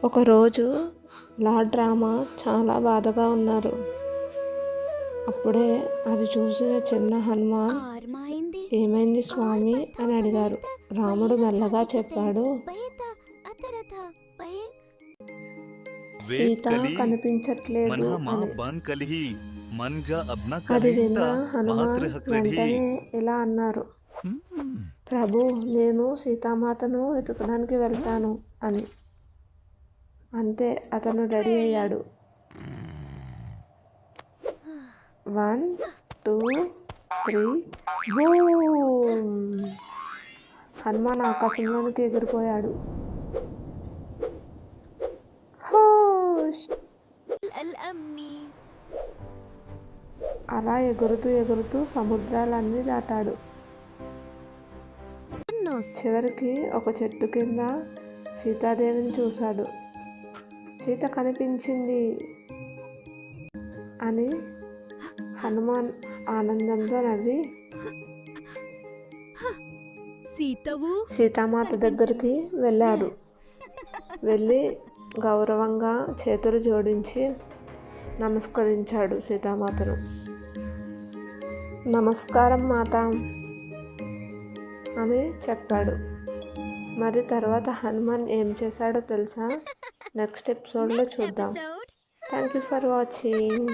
ఒకరోజు లార్డ్ రామ చాలా బాధగా ఉన్నారు. అప్పుడే అది చూసిన చిన్న హనుమాన్, ఏమైంది స్వామి అని అడిగారు. రాముడు మెల్లగా చెప్పాడు, సీత కనిపించట్లేదు అని. అది విన్న హనుమాన్ వెంటనే ఇలా అన్నారు, ప్రభు, నేను సీతామాతను వెతకడానికి వెళ్తాను అని. అంతే, అతను రెడీ అయ్యాడు. 1 2 3 బూమ్! హనుమాన్ ఆకాశంలోనికి ఎగిరిపోయాడు. అలా ఎగురుతూ ఎగురుతూ సముద్రాలన్నీ దాటాడు. చివరికి ఒక చెట్టు కింద సీతాదేవిని చూశాడు. సీత కనిపించింది అని హనుమాన్ ఆనందంతో నవ్వి సీతామాత దగ్గరికి వెళ్ళారు. వెళ్ళి గౌరవంగా చేతులు జోడించి నమస్కరించాడు సీతామాతను. నమస్కారం మాత అని చెప్పాడు. మరి తర్వాత హనుమాన్ ఏం చేశాడో తెలుసా? నెక్స్ట్ ఎపిసోడ్లో చూద్దాం. Thank you for watching.